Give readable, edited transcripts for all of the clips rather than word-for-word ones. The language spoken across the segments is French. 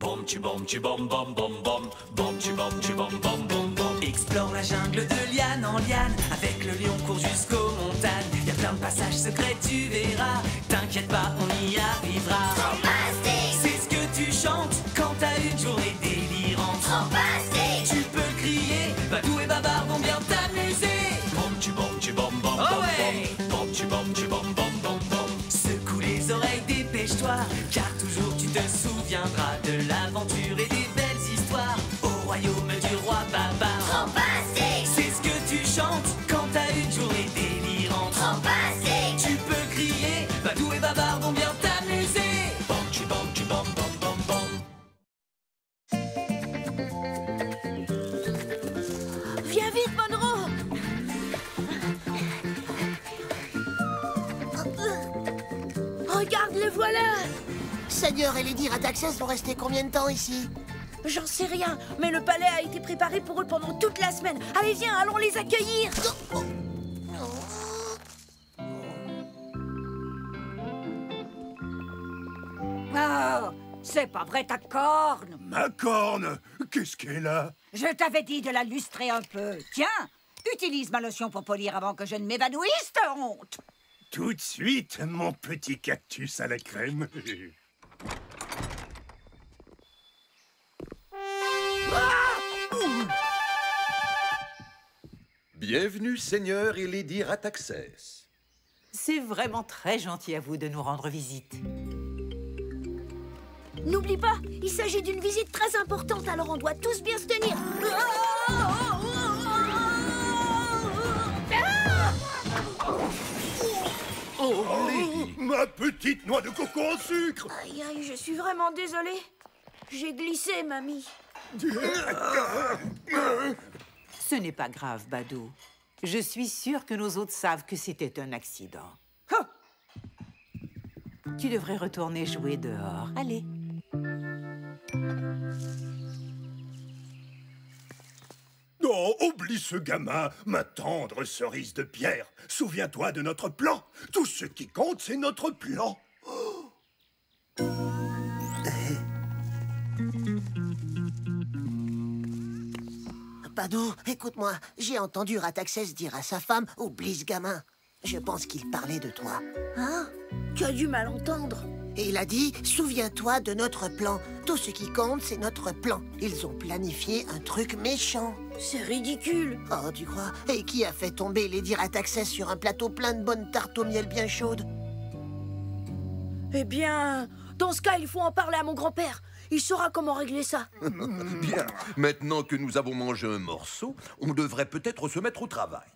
Bom tu bom tu bom bom bom bom. Bom tu bom tu bom bom bom bom. Explore la jungle de liane en liane. Avec le lion court jusqu'aux montagnes. Y'a plein de passages secrets tu verras. T'inquiète pas on y arrivera. Fantastique! C'est ce que tu chantes quand t'as une journée délirante. Fantastique! Tu peux le crier, Badou et Babar vont bien t'amuser. Bom tu bom tu bom bom bom bom. Bom tu bom tu bom bom bom bom. Secoue les oreilles, dépêche-toi, car toujours tu te souviendras de l'aventure et des belles histoires au royaume du roi Babar. Fantastique! C'est ce que tu chantes quand t'as une journée délirante. Fantastique! Tu peux crier, Badou et Babar vont bien t'amuser. Bom tu bom tu bom bom bom bom. Viens vite, Monroe! Regarde, le voilà! Seigneur et Lady Rataxès vont rester combien de temps ici? J'en sais rien, mais le palais a été préparé pour eux pendant toute la semaine. Allez, viens, allons les accueillir! Oh, c'est pas vrai ta corne. Ma corne? Qu'est-ce qu'elle a? Je t'avais dit de la lustrer un peu. Tiens, utilise ma lotion pour polir avant que je ne m'évanouisse de honte. Tout de suite, mon petit cactus à la crème. Bienvenue, Seigneur et Lady Rataxès. C'est vraiment très gentil à vous de nous rendre visite. N'oublie pas, il s'agit d'une visite très importante, alors on doit tous bien se tenir. Oh, ma petite noix de coco en sucre! Aïe, aïe, je suis vraiment désolée. J'ai glissé, mamie. Ce n'est pas grave, Badou. Je suis sûre que nos hôtes savent que c'était un accident. Ah! Tu devrais retourner jouer dehors. Allez. Oh, oublie ce gamin, ma tendre cerise de pierre. Souviens-toi de notre plan. Tout ce qui compte, c'est notre plan. Oh. Badou, écoute-moi. J'ai entendu Rataxès dire à sa femme « Oublie ce gamin ». Je pense qu'il parlait de toi. Hein? Tu as dû mal entendre. Et il a dit « Souviens-toi de notre plan. Tout ce qui compte, c'est notre plan. » Ils ont planifié un truc méchant. C'est ridicule. Oh, tu crois? Et qui a fait tomber Lady Rataxès sur un plateau plein de bonnes tartes au miel bien chaudes? Eh bien, dans ce cas, il faut en parler à mon grand-père. Il saura comment régler ça. Bien, maintenant que nous avons mangé un morceau, on devrait peut-être se mettre au travail.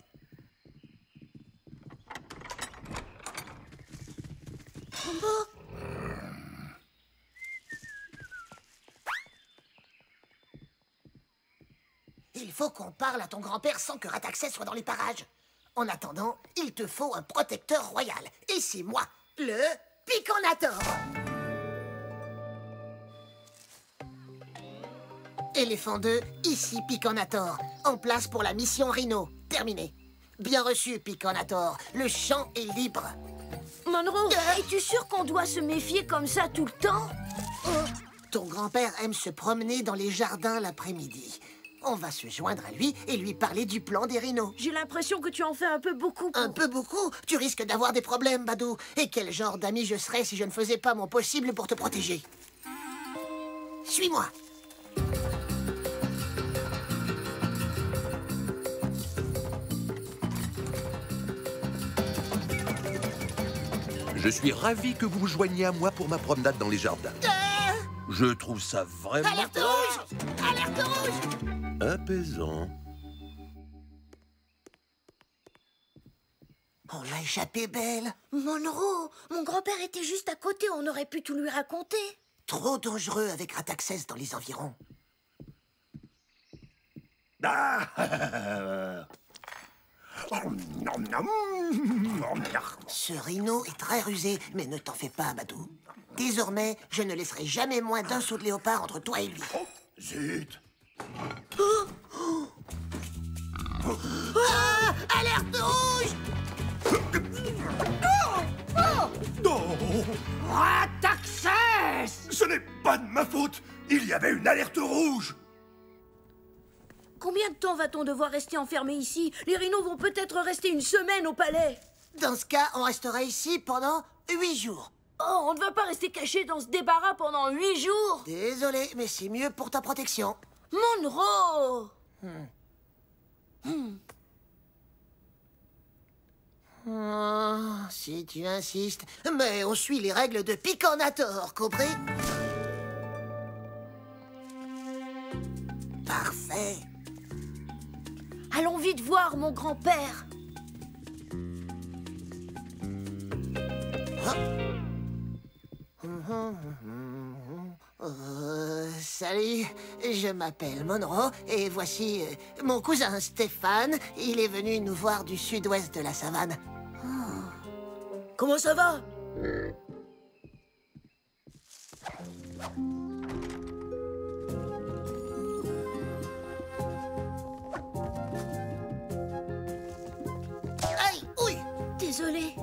Il faut qu'on parle à ton grand-père sans que Rataxès soit dans les parages. En attendant, il te faut un protecteur royal. Et c'est moi, le Piconator. Éléphant 2, ici Piconator. En place pour la mission Rhino. Terminé. Bien reçu, Piconator. Le champ est libre. Monroe, es-tu sûr qu'on doit se méfier comme ça tout le temps? Ton grand-père aime se promener dans les jardins l'après-midi. On va se joindre à lui et lui parler du plan des rhinos. J'ai l'impression que tu en fais un peu beaucoup. Un peu beaucoup? Tu risques d'avoir des problèmes, Badou. Et quel genre d'ami je serais si je ne faisais pas mon possible pour te protéger? Suis-moi. Je suis ravi que vous vous joigniez à moi pour ma promenade dans les jardins. Je trouve ça vraiment... Alerte rouge! Alerte rouge! apaisant. On l'a échappé belle. Monroe, mon grand-père était juste à côté, on aurait pu tout lui raconter. Trop dangereux avec Rataxès dans les environs. Ce rhino est très rusé, mais ne t'en fais pas, Badou. Désormais, je ne laisserai jamais moins d'un saut de léopard entre toi et lui. Oh, zut! Ah, alerte rouge! Non! Rataxès! Ce n'est pas de ma faute! Il y avait une alerte rouge! Combien de temps va-t-on devoir rester enfermé ici? Les rhinos vont peut-être rester une semaine au palais. Dans ce cas, on restera ici pendant 8 jours. Oh, on ne va pas rester caché dans ce débarras pendant 8 jours. Désolé, mais c'est mieux pour ta protection. Monroe! Oh, si tu insistes. Mais on suit les règles de Picornator, compris? Parfait. Allons vite voir mon grand-père. Salut, je m'appelle Monroe et voici mon cousin Stéphane. Il est venu nous voir du sud-ouest de la savane. Comment ça va? Aïe, ouille! Désolé.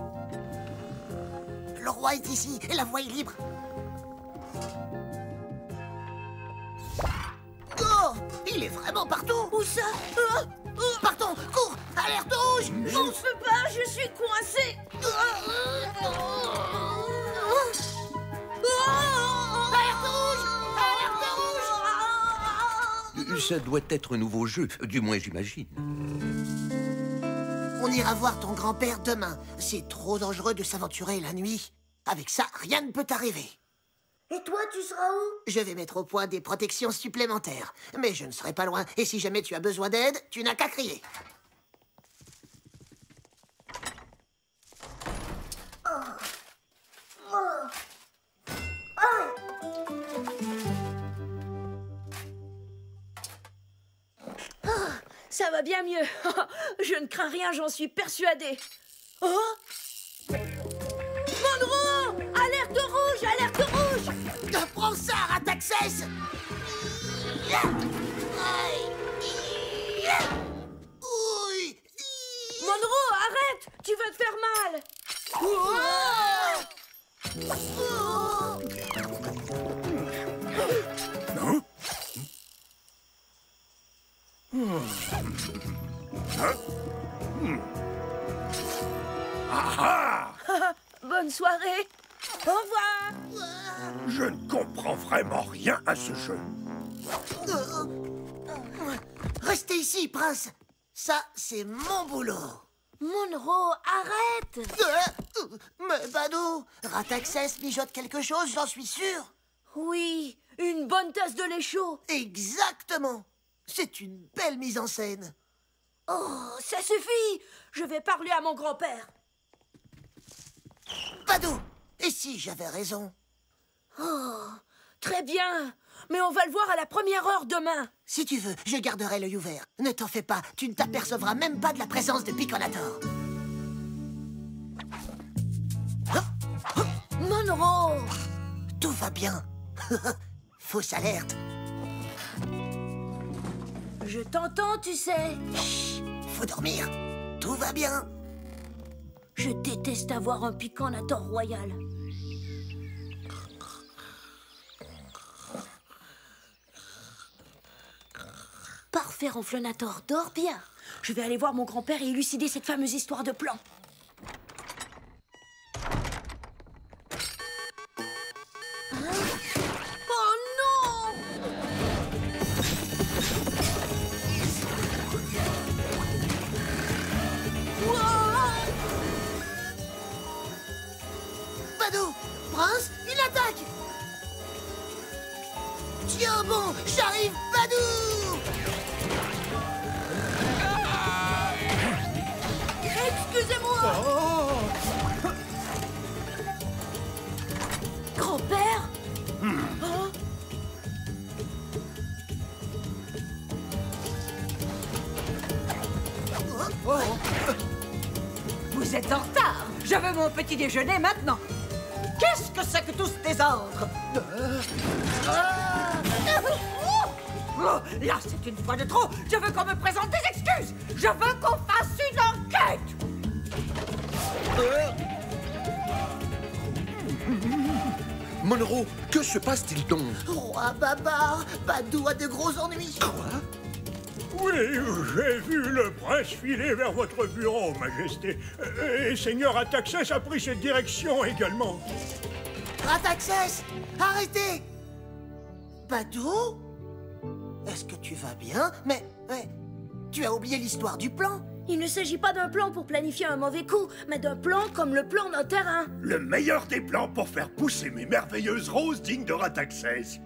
Le roi est ici et la voie est libre. Oh! Il est vraiment partout! Où ça? Partons! Cours! Alerte rouge! On ne peut pas, je suis coincé. Alerte rouge! Alerte rouge! Ça doit être un nouveau jeu, du moins j'imagine. On ira voir ton grand-père demain. C'est trop dangereux de s'aventurer la nuit. Avec ça, rien ne peut t'arriver. Et toi, tu seras où? Je vais mettre au point des protections supplémentaires. Mais je ne serai pas loin. Et si jamais tu as besoin d'aide, tu n'as qu'à crier. Ça va bien mieux. Je ne crains rien, j'en suis persuadée. Oh! Monroe! Alerte rouge! Alerte rouge! Prends ça, Rataxès! Oui! Monroe, arrête! Tu vas te faire mal! Bonne soirée! Au revoir! Je ne comprends vraiment rien à ce jeu. Restez ici, prince. Ça, c'est mon boulot. Monroe, arrête! Mais Badou, Rataxès mijote quelque chose, j'en suis sûr. Oui, une bonne tasse de lait chaud. Exactement. C'est une belle mise en scène. Oh, ça suffit! Je vais parler à mon grand-père. Badou, et si j'avais raison? Oh, très bien. Mais on va le voir à la première heure demain. Si tu veux, je garderai l'œil ouvert. Ne t'en fais pas, tu ne t'apercevras même pas de la présence de Picornator. Monroe! Tout va bien. Fausse alerte. Je t'entends, tu sais. Chut, faut dormir. Tout va bien. Je déteste avoir un Picornator royal. Parfait, Ronflonator, dors bien. Je vais aller voir mon grand-père et élucider cette fameuse histoire de plan. Oh non! Badou, prince, il attaque. Tiens bon, j'arrive, Badou. Excusez-moi! Grand-père? Oh. Vous êtes en retard. Je veux mon petit déjeuner maintenant. Qu'est-ce que c'est que tout ce désordre? Oh, là, c'est une fois de trop. Je veux qu'on me présente des excuses. Je veux qu'on fasse une enquête. Monroe, que se passe-t-il donc? Roi Babar, Badou a de gros ennuis. Quoi? Oui, j'ai vu le prince filer vers votre bureau, Majesté. Et Seigneur Ataxès a pris cette direction également. Rataxès, arrêtez! Badou? Est-ce que tu vas bien? Mais, tu as oublié l'histoire du plan. Il ne s'agit pas d'un plan pour planifier un mauvais coup, mais d'un plan comme le plan d'un terrain. Le meilleur des plans pour faire pousser mes merveilleuses roses dignes de Rataxès.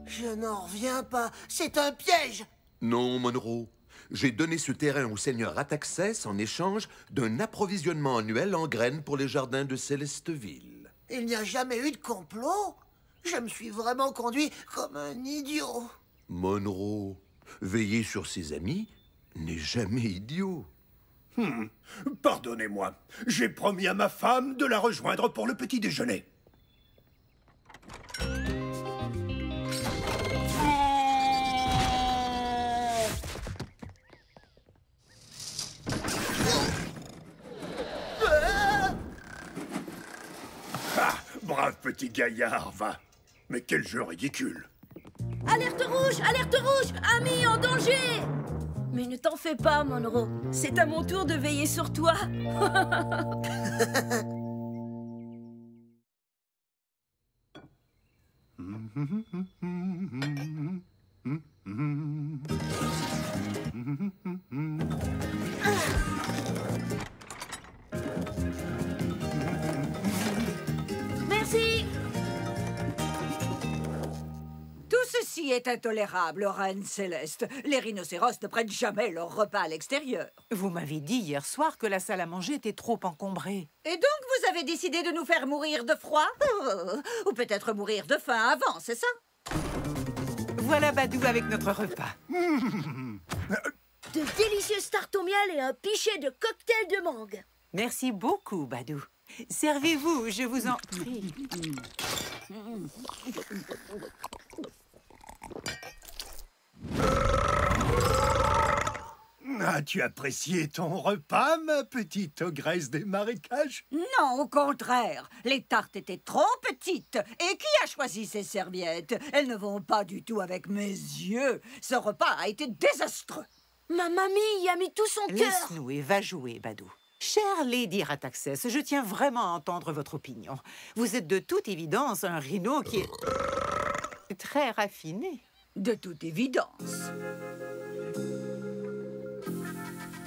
Je n'en reviens pas, c'est un piège. Non, Monroe. J'ai donné ce terrain au seigneur Ataxès en échange d'un approvisionnement annuel en graines pour les jardins de Célesteville. Il n'y a jamais eu de complot. Je me suis vraiment conduit comme un idiot. Monroe, veiller sur ses amis n'est jamais idiot. Pardonnez-moi, j'ai promis à ma femme de la rejoindre pour le petit déjeuner. Ah, brave petit gaillard, va. Mais quel jeu ridicule. Alerte rouge! Alerte rouge! Ami en danger! Mais ne t'en fais pas, Monroe. C'est à mon tour de veiller sur toi. Merci! Tout ceci est intolérable, Reine Céleste. Les rhinocéros ne prennent jamais leur repas à l'extérieur. Vous m'avez dit hier soir que la salle à manger était trop encombrée. Et donc vous avez décidé de nous faire mourir de froid? Ou peut-être mourir de faim avant, c'est ça? Voilà Badou avec notre repas. De délicieuses tartes au miel et un pichet de cocktail de mangue. Merci beaucoup, Badou. Servez-vous, je vous en prie. As-tu apprécié ton repas, ma petite ogresse des marécages? Non, au contraire. Les tartes étaient trop petites. Et qui a choisi ces serviettes? Elles ne vont pas du tout avec mes yeux. Ce repas a été désastreux. Ma mamie y a mis tout son cœur. Laisse-nous et va jouer, Badou. Chère Lady Rataxès, je tiens vraiment à entendre votre opinion. Vous êtes de toute évidence un rhino qui est très raffiné. De toute évidence.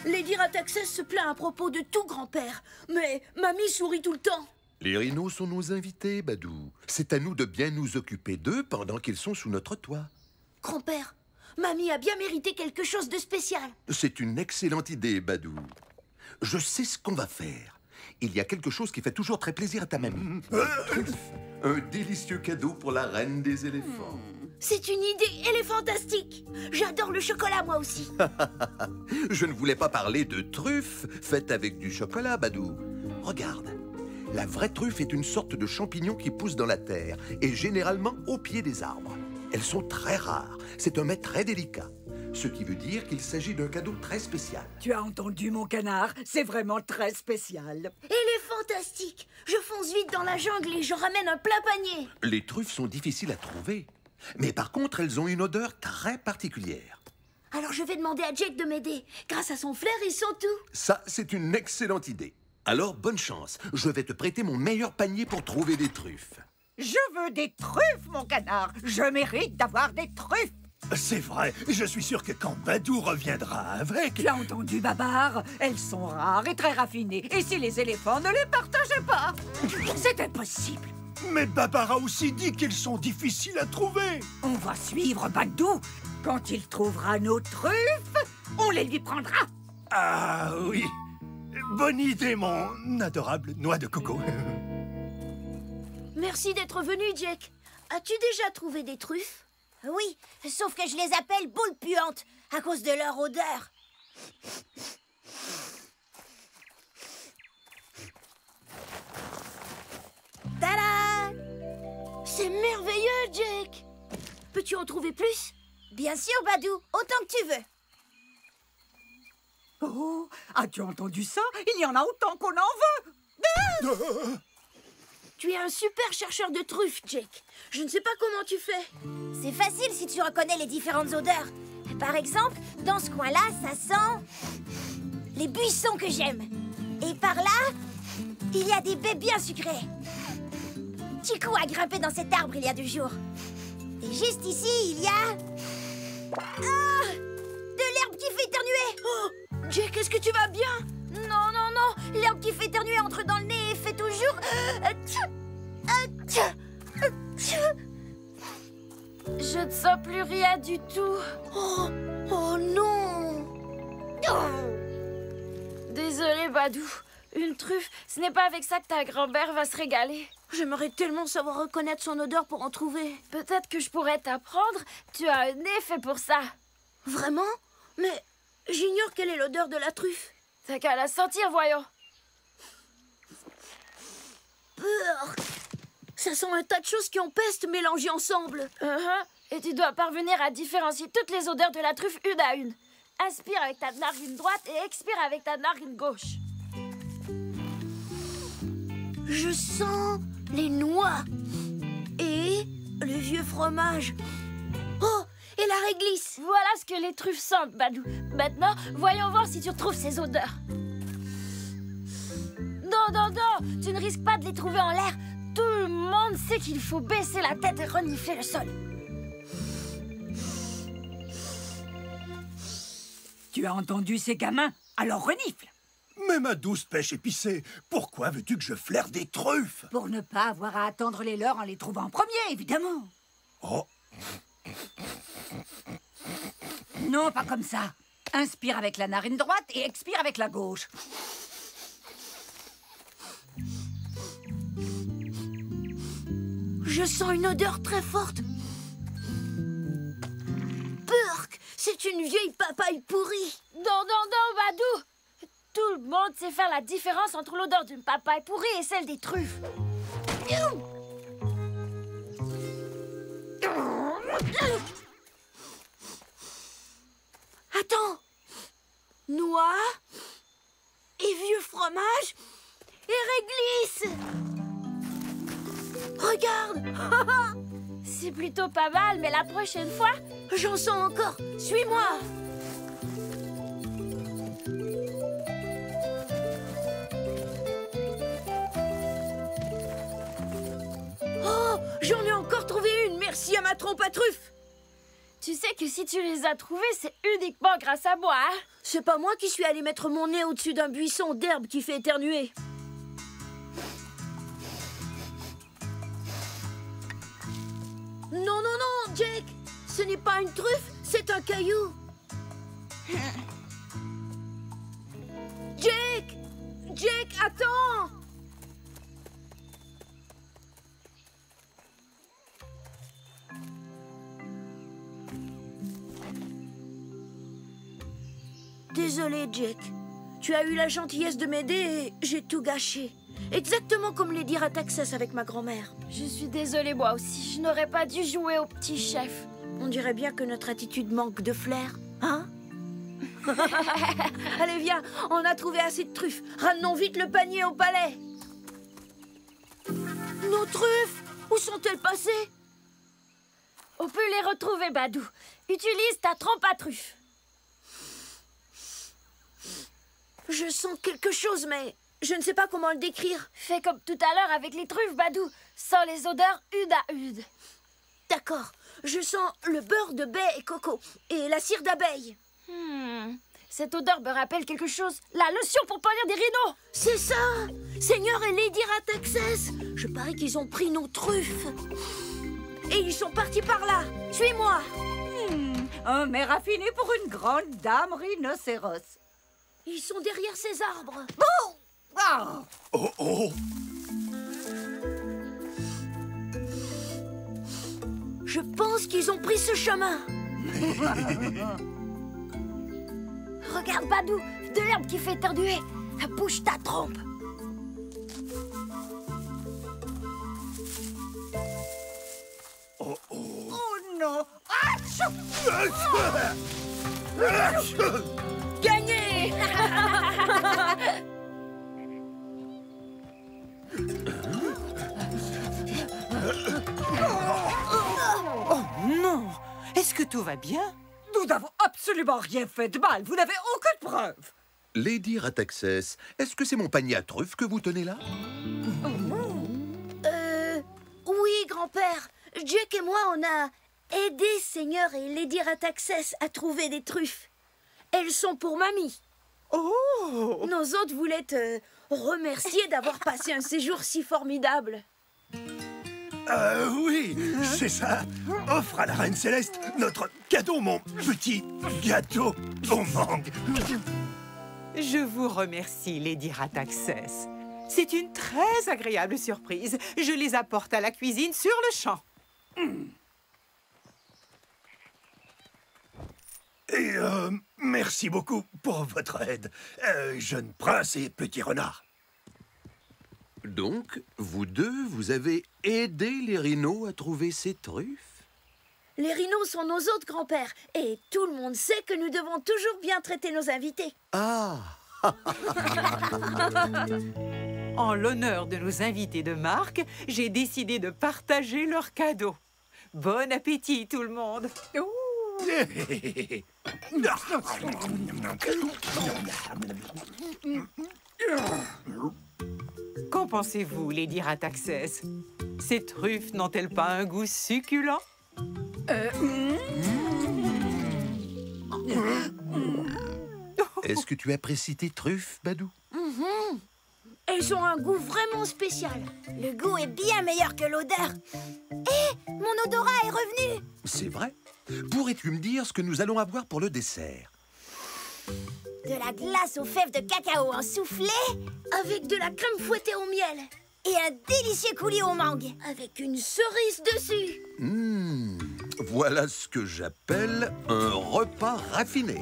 Lady Rataxès se plaint à propos de tout, grand-père. Mais mamie sourit tout le temps. Les rhinos sont nos invités, Badou. C'est à nous de bien nous occuper d'eux pendant qu'ils sont sous notre toit. Grand-père, mamie a bien mérité quelque chose de spécial. C'est une excellente idée, Badou. Je sais ce qu'on va faire. Il y a quelque chose qui fait toujours très plaisir à ta mamie. Un délicieux cadeau pour la reine des éléphants. C'est une idée éléphantastique. J'adore le chocolat, moi aussi. Je ne voulais pas parler de truffes faites avec du chocolat, Badou. Regarde, la vraie truffe est une sorte de champignon qui pousse dans la terre et généralement au pied des arbres. Elles sont très rares. C'est un mets très délicat. Ce qui veut dire qu'il s'agit d'un cadeau très spécial. Tu as entendu, mon canard? C'est vraiment très spécial. Éléphantastique. Je fonce vite dans la jungle et je ramène un plein panier. Les truffes sont difficiles à trouver. Mais par contre, elles ont une odeur très particulière. Alors je vais demander à Jake de m'aider. Grâce à son flair, il sent tout. Ça, c'est une excellente idée. Alors, bonne chance. Je vais te prêter mon meilleur panier pour trouver des truffes. Je veux des truffes, mon canard. Je mérite d'avoir des truffes. C'est vrai, je suis sûr que quand Badou reviendra avec... Tu as entendu, Babar? Elles sont rares et très raffinées. Et si les éléphants ne les partageaient pas? C'est impossible. Mais Babar a aussi dit qu'ils sont difficiles à trouver. On va suivre Badou. Quand il trouvera nos truffes, on les lui prendra. Ah oui, bonne idée, mon adorable noix de coco. Merci d'être venu, Jake. As-tu déjà trouvé des truffes? Oui, sauf que je les appelle boules puantes à cause de leur odeur. Tada! C'est merveilleux, Jake. Peux-tu en trouver plus? Bien sûr, Badou, autant que tu veux. Oh, as-tu entendu ça? Il y en a autant qu'on en veut. Tu es un super chercheur de truffes, Jake. Je ne sais pas comment tu fais. C'est facile si tu reconnais les différentes odeurs. Par exemple, dans ce coin-là, ça sent les buissons que j'aime. Et par là, il y a des baies bien sucrées. Chico a grimpé dans cet arbre il y a 2 jours. Et juste ici, il y a... Ah! De l'herbe qui fait éternuer. Oh, Jake, est-ce que tu vas bien? Non, non, non. L'herbe qui fait éternuer entre dans le nez et fait toujours... Je ne sens plus rien du tout. Oh, oh non. Désolée, Badou. Une truffe, ce n'est pas avec ça que ta grand-mère va se régaler. J'aimerais tellement savoir reconnaître son odeur pour en trouver. Peut-être que je pourrais t'apprendre. Tu as un nez fait pour ça. Vraiment? Mais j'ignore quelle est l'odeur de la truffe. T'as qu'à la sentir, voyons. Ça sent un tas de choses qui empestent mélangées ensemble. Et tu dois parvenir à différencier toutes les odeurs de la truffe une à une. Inspire avec ta narine droite et expire avec ta narine gauche. Je sens les noix et le vieux fromage. Oh, et la réglisse. Voilà ce que les truffes sentent, Badou. Maintenant, voyons voir si tu retrouves ces odeurs. Non, non, non, tu ne risques pas de les trouver en l'air. Tout le monde sait qu'il faut baisser la tête et renifler le sol. Tu as entendu ces gamins? Alors renifle. Mais ma douce pêche épicée, pourquoi veux-tu que je flaire des truffes? Pour ne pas avoir à attendre les leurs en les trouvant en premier, évidemment. Oh. Non, pas comme ça. Inspire avec la narine droite et expire avec la gauche. Je sens une odeur très forte. Burk, c'est une vieille papaye pourrie. Non, non, non, Badou. Tout le monde sait faire la différence entre l'odeur d'une papaye pourrie et celle des truffes. Attends. Noix et vieux fromage et réglisse. Regarde. C'est plutôt pas mal, mais la prochaine fois, j'en sens encore. Suis-moi. Oh, j'en ai encore trouvé une, merci à ma trompe à truffes. Tu sais que si tu les as trouvées, c'est uniquement grâce à moi, hein? C'est pas moi qui suis allé mettre mon nez au-dessus d'un buisson d'herbe qui fait éternuer. Non, non, non, Jake. Ce n'est pas une truffe, c'est un caillou. Jake! Jake, attends! Désolé, Jake. Tu as eu la gentillesse de m'aider et j'ai tout gâché. Exactement comme Lady Rataxès avec ma grand-mère. Je suis désolée, moi aussi. Je n'aurais pas dû jouer au petit chef. On dirait bien que notre attitude manque de flair, hein? Allez, viens, on a trouvé assez de truffes. Ramenons vite le panier au palais. Nos truffes, où sont-elles passées? On peut les retrouver, Badou. Utilise ta trempe à truffes. Je sens quelque chose, mais je ne sais pas comment le décrire. Fais comme tout à l'heure avec les truffes, Badou. Sens les odeurs une à une. D'accord. Je sens le beurre de baie et coco et la cire d'abeille. Cette odeur me rappelle quelque chose. La lotion pour polir des rhinos. C'est ça. Seigneur et Lady Rataxès. Je parie qu'ils ont pris nos truffes. Et ils sont partis par là. Suis-moi. Un mets raffiné pour une grande dame rhinocéros. Ils sont derrière ces arbres. Oh! Oh, oh! Je pense qu'ils ont pris ce chemin. Regarde, Badou, de l'herbe qui fait éternuer. Bouge ta trompe. Oh, oh! Oh non! Gagné! Est-ce que tout va bien? Nous n'avons absolument rien fait de mal. Vous n'avez aucune preuve. Lady Rataxès, est-ce que c'est mon panier à truffes que vous tenez là? Oui, grand-père. Jack et moi, on a aidé Seigneur et Lady Rataxès à trouver des truffes. Elles sont pour mamie. Oh! Nos hôtes voulaient te remercier d'avoir passé un séjour si formidable. Oui, c'est ça. Offre à la Reine Céleste notre cadeau, mon petit gâteau au mangue. Je vous remercie, Lady Rataxès. C'est une très agréable surprise. Je les apporte à la cuisine sur le champ. Et merci beaucoup pour votre aide, jeune prince et petit renard. Donc, vous deux, vous avez aidé les rhinos à trouver ces truffes? Les rhinos sont nos hôtes, grand-père. Et tout le monde sait que nous devons toujours bien traiter nos invités. Ah! En l'honneur de nos invités de marque, j'ai décidé de partager leurs cadeaux. Bon appétit, tout le monde! Qu'en pensez-vous, Lady Rataxès? Ces truffes n'ont-elles pas un goût succulent? Est-ce que tu apprécies tes truffes, Badou? Elles ont un goût vraiment spécial. Le goût est bien meilleur que l'odeur. Hé, mon odorat est revenu. C'est vrai. Pourrais-tu me dire ce que nous allons avoir pour le dessert? De la glace aux fèves de cacao en soufflé Avec de la crème fouettée au miel. et un délicieux coulis aux mangues. Avec une cerise dessus. Voilà ce que j'appelle un repas raffiné.